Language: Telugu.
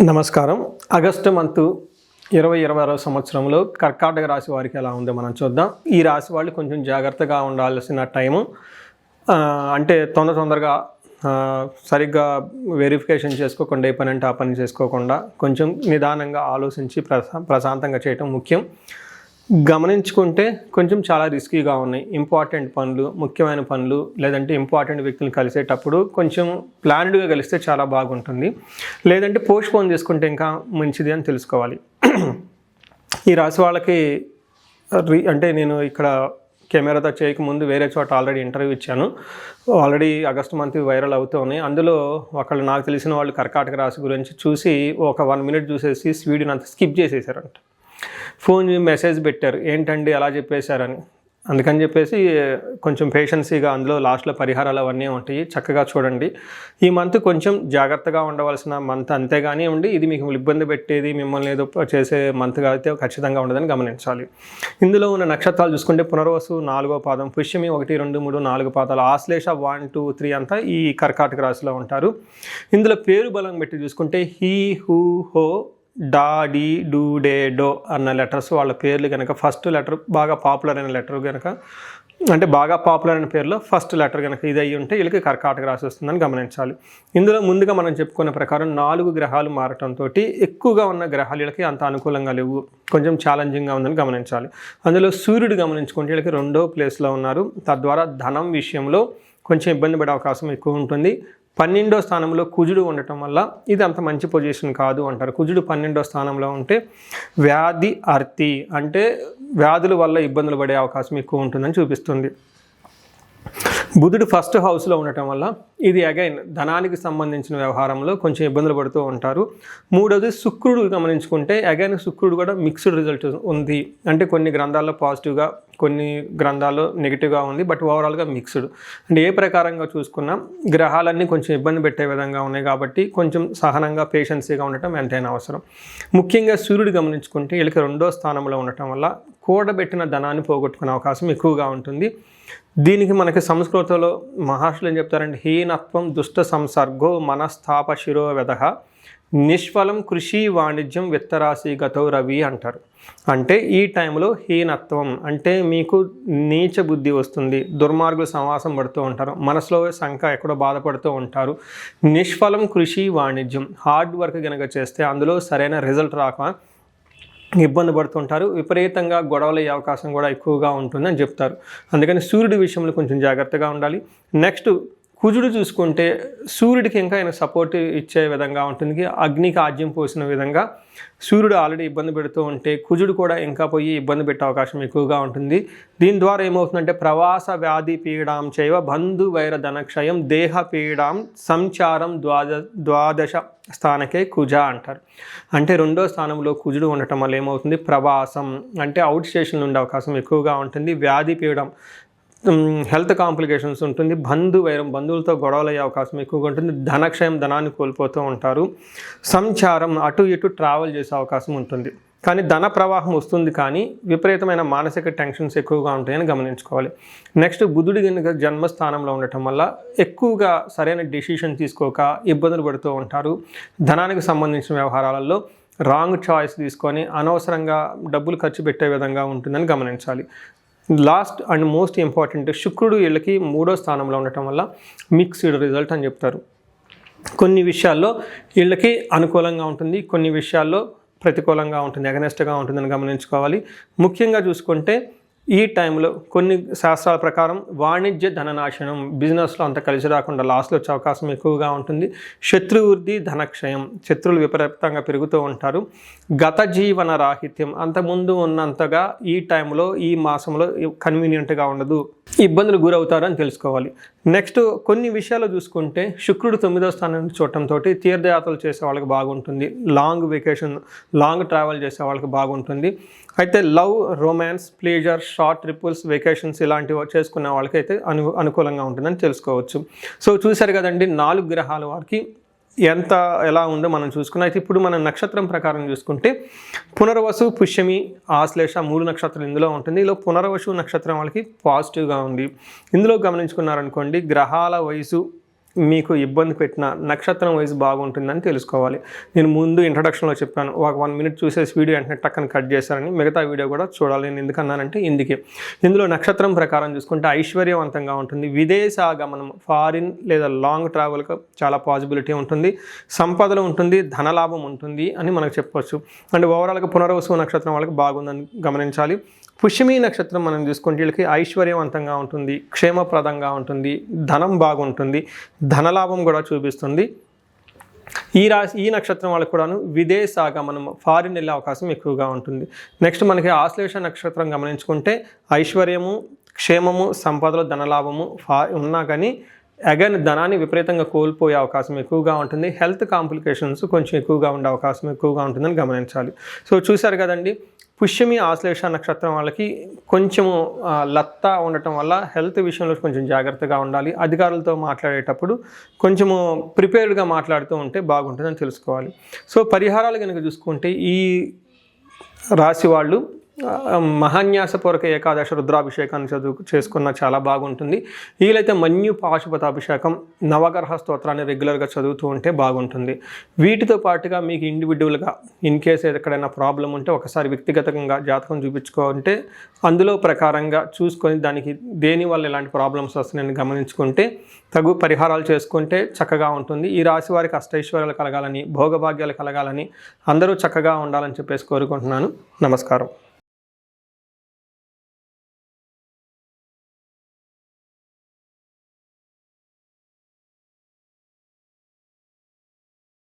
నమస్కారం. ఆగస్టు మంత్ 2026 సంవత్సరంలో కర్కాటక రాశి వారికి ఎలా ఉందో మనం చూద్దాం. ఈ రాశి వాళ్ళు కొంచెం జాగ్రత్తగా ఉండాల్సిన టైము, అంటే తొందరగా సరిగ్గా వెరిఫికేషన్ చేసుకోకుండా ఏ పని అంటే ఆ పని చేసుకోకుండా కొంచెం నిదానంగా ఆలోచించి ప్రశాంతంగా చేయటం ముఖ్యం. గమనించుకుంటే కొంచెం చాలా రిస్కీగా ఉన్నాయి. ఇంపార్టెంట్ పనులు, ముఖ్యమైన పనులు, లేదంటే ఇంపార్టెంట్ వ్యక్తులను కలిసేటప్పుడు కొంచెం ప్లాన్డ్గా కలిస్తే చాలా బాగుంటుంది. లేదంటే పోస్ట్పోన్ చేసుకుంటే ఇంకా మంచిది అని తెలుసుకోవాలి. ఈ రాశి వాళ్ళకి అంటే నేను ఇక్కడ కెమెరాతో చేయకముందు వేరే చోట ఆల్రెడీ ఇంటర్వ్యూ ఇచ్చాను. ఆల్రెడీ ఆగస్టు మంత్ వైరల్ అవుతూ ఉన్నాయి. అందులో ఒకళ్ళు నాకు తెలిసిన వాళ్ళు కర్కాటక రాశి గురించి చూసి ఒక 1 minute చూసేసి వీడియోని అంతా స్కిప్ చేసేసారంట. ఫోన్ మెసేజ్ పెట్టారు, ఏంటండి అలా చెప్పేశారని. అందుకని చెప్పేసి కొంచెం పేషెన్సీగా అందులో లాస్ట్లో పరిహారాలు అవన్నీ ఉంటాయి, చక్కగా చూడండి. ఈ మంత్ కొంచెం జాగ్రత్తగా ఉండవలసిన మంత్, అంతేగాని ఉండి ఇది మీకు ఇబ్బంది పెట్టేది, మిమ్మల్ని ఏదో చేసే మంత్గా అయితే ఖచ్చితంగా ఉండదని గమనించాలి. ఇందులో ఉన్న నక్షత్రాలు చూసుకుంటే పునర్వసు 4వ పాదం, పుష్యమి 1, 2, 3, 4 పాదాలు, ఆశ్లేష 1, 2, 3 అంతా ఈ కర్కాటక రాశిలో ఉంటారు. ఇందులో పేరు బలం పెట్టి చూసుకుంటే హీ, హూ, హో, డా, డి, డూ, డే, డో అన్న లెటర్స్ వాళ్ళ పేర్లు కనుక ఫస్ట్ లెటర్ బాగా పాపులర్ అయిన లెటర్ కనుక, అంటే బాగా పాపులర్ అయిన పేరులో ఫస్ట్ లెటర్ కనుక ఇది అయ్యి ఉంటే వీళ్ళకి కర్కాటక రాశి వస్తుందని గమనించాలి. ఇందులో ముందుగా మనం చెప్పుకున్న ప్రకారం 4 గ్రహాలు మారటంతో ఎక్కువగా ఉన్న గ్రహాలు వీళ్ళకి అంత అనుకూలంగా లేవు, కొంచెం ఛాలెంజింగ్గా ఉందని గమనించాలి. అందులో సూర్యుడు గమనించుకుంటే వీళ్ళకి 2వ ప్లేస్లో ఉన్నారు. తద్వారా ధనం విషయంలో కొంచెం ఇబ్బంది పడే అవకాశం ఎక్కువ ఉంటుంది. 12వ స్థానంలో కుజుడు ఉండటం వల్ల ఇది అంత మంచి పొజిషన్ కాదు అంటారు. కుజుడు 12వ స్థానంలో ఉంటే వ్యాధి అర్తి, అంటే వ్యాధుల వల్ల ఇబ్బందులు పడే అవకాశం ఎక్కువ ఉంటుందని చూపిస్తుంది. బుధుడు ఫస్ట్ హౌస్లో ఉండటం వల్ల ఇది అగైన్ ధనానికి సంబంధించిన వ్యవహారంలో కొంచెం ఇబ్బందులు పడుతూ ఉంటారు. 3వది శుక్రుడు గమనించుకుంటే అగైన్ శుక్రుడు కూడా మిక్స్డ్ రిజల్ట్ ఉంది. అంటే కొన్ని గ్రంథాల్లో పాజిటివ్గా, కొన్ని గ్రంథాల్లో నెగిటివ్గా ఉంది, బట్ ఓవరాల్గా మిక్స్డ్. అంటే ఏ ప్రకారంగా చూసుకున్నా గ్రహాలన్నీ కొంచెం ఇబ్బంది పెట్టే విధంగా ఉన్నాయి కాబట్టి కొంచెం సహనంగా పేషెన్సీగా ఉండటం ఎంతైనా అవసరం. ముఖ్యంగా సూర్యుడు గమనించుకుంటే వీళ్ళకి 2వ స్థానంలో ఉండటం వల్ల కూడబెట్టిన ధనాన్ని పోగొట్టుకునే అవకాశం ఎక్కువగా ఉంటుంది. దీనికి మనకి సంస్కృతంలో మహర్షులు ఏం చెప్తారంటే హీనత్వం దుష్ట సంసర్గో మనస్థాప శిరోవెదః నిష్ఫలం కృషి వాణిజ్యం విత్తరాశి గతో రవి అంటారు. అంటే ఈ టైంలో హీనత్వం అంటే మీకు నీచ బుద్ధి వస్తుంది, దుర్మార్గుల సమాసం పడుతూ ఉంటారు, మనసులో శంక ఎక్కడో బాధపడుతూ ఉంటారు. నిష్ఫలం కృషి వాణిజ్యం, హార్డ్ వర్క్ కనుక చేస్తే అందులో సరైన రిజల్ట్ రాక ఇబ్బంది పడుతుంటారు. విపరీతంగా గొడవలు అయ్యే అవకాశం కూడా ఎక్కువగా ఉంటుందని చెప్తారు. అందుకని సూర్యుడి విషయంలో కొంచెం జాగ్రత్తగా ఉండాలి. నెక్స్ట్ కుజుడు చూసుకుంటే సూర్యుడికి ఇంకా ఆయన సపోర్ట్ ఇచ్చే విధంగా ఉంటుంది. అగ్నికి ఆజ్యం పోసిన విధంగా సూర్యుడు ఆల్రెడీ ఇబ్బంది పెడుతూ ఉంటే కుజుడు కూడా ఇంకా పోయి ఇబ్బంది పెట్టే అవకాశం ఎక్కువగా ఉంటుంది. దీని ద్వారా ఏమవుతుందంటే ప్రవాస వ్యాధి పీడాం చైవ బంధు వైర ధనక్షయం దేహ పీడాం సంచారం ద్వాదశ స్థానకే కుజ అంటారు. అంటే 2వ స్థానంలో కుజుడు ఉండటం వల్ల ఏమవుతుంది, ప్రవాసం అంటే అవుట్ స్టేషన్లో ఉండే అవకాశం ఎక్కువగా ఉంటుంది. వ్యాధి పీడం, హెల్త్ కాంప్లికేషన్స్ ఉంటుంది. బంధువైరం, బంధువులతో గొడవలు అయ్యే అవకాశం ఎక్కువగా ఉంటుంది. ధనక్షయం, ధనాన్ని కోల్పోతూ ఉంటారు. సంచారం, అటు ఇటు ట్రావెల్ చేసే అవకాశం ఉంటుంది. కానీ ధన ప్రవాహం వస్తుంది, కానీ విపరీతమైన మానసిక టెన్షన్స్ ఎక్కువగా ఉంటాయని గమనించుకోవాలి. నెక్స్ట్ బుధుడి కనుక జన్మస్థానంలో ఉండటం వల్ల ఎక్కువగా సరైన డెసిషన్ తీసుకోక ఇబ్బందులు పడుతూ ఉంటారు. ధనానికి సంబంధించిన వ్యవహారాలలో రాంగ్ చాయిస్ తీసుకొని అనవసరంగా డబ్బులు ఖర్చు పెట్టే విధంగా ఉంటుందని గమనించాలి. లాస్ట్ అండ్ మోస్ట్ ఇంపార్టెంట్, శుక్రుడు వీళ్ళకి 3వ స్థానంలో ఉండటం వల్ల మిక్స్డ్ రిజల్ట్ అని చెప్తారు. కొన్ని విషయాల్లో వీళ్ళకి అనుకూలంగా ఉంటుంది, కొన్ని విషయాల్లో ప్రతికూలంగా ఉంటుంది, అగనెస్ట్గా ఉంటుందని గమనించుకోవాలి. ముఖ్యంగా చూసుకుంటే ఈ టైంలో కొన్ని శాస్త్రాల ప్రకారం వాణిజ్య ధననాశనం, బిజినెస్లో అంత కలిసి రాకుండా లాస్లో వచ్చే అవకాశం ఎక్కువగా ఉంటుంది. శత్రువృద్ధి, ధనక్షయం, శత్రువులు విపరీతంగా పెరుగుతూ ఉంటారు. గత జీవన రాహిత్యం, అంతకుముందు ఉన్నంతగా ఈ టైంలో ఈ మాసంలో కన్వీనియంట్గా ఉండదు, ఇబ్బందులు గురవుతారు అని తెలుసుకోవాలి. నెక్స్ట్ కొన్ని విషయాలు చూసుకుంటే శుక్రుడు 9వ స్థానాన్ని చూడటంతో తీర్థయాత్రలు చేసే వాళ్ళకి బాగుంటుంది. లాంగ్ వెకేషన్, లాంగ్ ట్రావెల్ చేసే వాళ్ళకి బాగుంటుంది. అయితే love, romance, pleasure, short triples, vacations ఇలాంటివి చేసుకునే వాళ్ళకైతే అనుకూలంగా ఉంటుందని తెలుసుకోవచ్చు. సో చూశారు కదండి 4 గ్రహాల వారికి ఎలా ఉందో మనం చూసుకున్నాం. అయితే ఇప్పుడు మనం నక్షత్రం ప్రకారం చూసుకుంటే పునర్వసు, పుష్యమి, ఆశ్లేష 3 నక్షత్రాలు ఇందులో ఉంటుంది. ఇలా పునర్వసు నక్షత్రం వాళ్ళకి పాజిటివ్గా ఉంది. ఇందులో గమనించుకున్నారనుకోండి గ్రహాల వయసు మీకు ఇబ్బంది పెట్టినా నక్షత్రం వైజ్ బాగుంటుందని తెలుసుకోవాలి. నేను ముందు ఇంట్రడక్షన్లో చెప్పాను, ఒక 1 మినిట్ చూసేసి వీడియో వెంటనే టక్కన కట్ చేశారని. మిగతా వీడియో కూడా చూడాలి. నేను ఎందుకన్నానంటే ఇందులో నక్షత్రం ప్రకారం చూసుకుంటే ఐశ్వర్యవంతంగా ఉంటుంది, విదేశాగమనం ఫారిన్ లేదా లాంగ్ ట్రావెల్కి చాలా పాసిబిలిటీ ఉంటుంది, సంపదలు ఉంటుంది, ధనలాభం ఉంటుంది అని మనకు చెప్పవచ్చు. అండ్ ఓవరాల్గా పునర్వసు నక్షత్రం వాళ్ళకి బాగుందని గమనించాలి. పుష్యమి నక్షత్రం మనం చూసుకుంటే వీళ్ళకి ఐశ్వర్యవంతంగా ఉంటుంది, క్షేమప్రదంగా ఉంటుంది, ధనం బాగుంటుంది, ధనలాభం కూడా చూపిస్తుంది. ఈ నక్షత్రం వాళ్ళకి కూడాను విదేశాగమనం ఫారిన్ వెళ్ళే అవకాశం ఎక్కువగా ఉంటుంది. నెక్స్ట్ మనకి ఆశ్లేష నక్షత్రం గమనించుకుంటే ఐశ్వర్యము, క్షేమము, సంపదలు, ధనలాభము ఉన్నా కానీ అగైన్ ధనాన్ని విపరీతంగా కోల్పోయే అవకాశం ఎక్కువగా ఉంటుంది. హెల్త్ కాంప్లికేషన్స్ కొంచెం ఎక్కువగా ఉండే అవకాశం ఎక్కువగా ఉంటుందని గమనించాలి. సో చూశారు కదండి, పుష్యమి ఆశ్లేష నక్షత్రం వాళ్ళకి కొంచెము లత్తా ఉండటం వల్ల హెల్త్ విషయంలో కొంచెం జాగ్రత్తగా ఉండాలి. అధికారులతో మాట్లాడేటప్పుడు కొంచెము ప్రిపేర్డ్గా మాట్లాడుతూ ఉంటే బాగుంటుందని తెలుసుకోవాలి. సో పరిహారాలు కనుక చూసుకుంటే ఈ రాశి వాళ్ళు మహాన్యాసపూర్వక ఏకాదశ రుద్రాభిషేకాన్ని చేసుకున్న చాలా బాగుంటుంది. వీలైతే మన్యు పాశుపతాభిషేకం, నవగ్రహ స్తోత్రాన్ని రెగ్యులర్గా చదువుతూ ఉంటే బాగుంటుంది. వీటితో పాటుగా మీకు ఇండివిజువల్గా ఇన్ కేస్ ఎక్కడైనా ప్రాబ్లం ఉంటే ఒకసారి వ్యక్తిగతంగా జాతకం చూపించుకుంటే అందులో ప్రకారంగా చూసుకొని దానికి దేనివల్ల ఎలాంటి ప్రాబ్లమ్స్ వస్తున్నాయని గమనించుకుంటే తగు పరిహారాలు చేసుకుంటే చక్కగా ఉంటుంది. ఈ రాశి వారికి అష్టైశ్వర్యాలు కలగాలని, భోగభాగ్యాలు కలగాలని, అందరూ చక్కగా ఉండాలని చెప్పేసి కోరుకుంటున్నాను. నమస్కారం.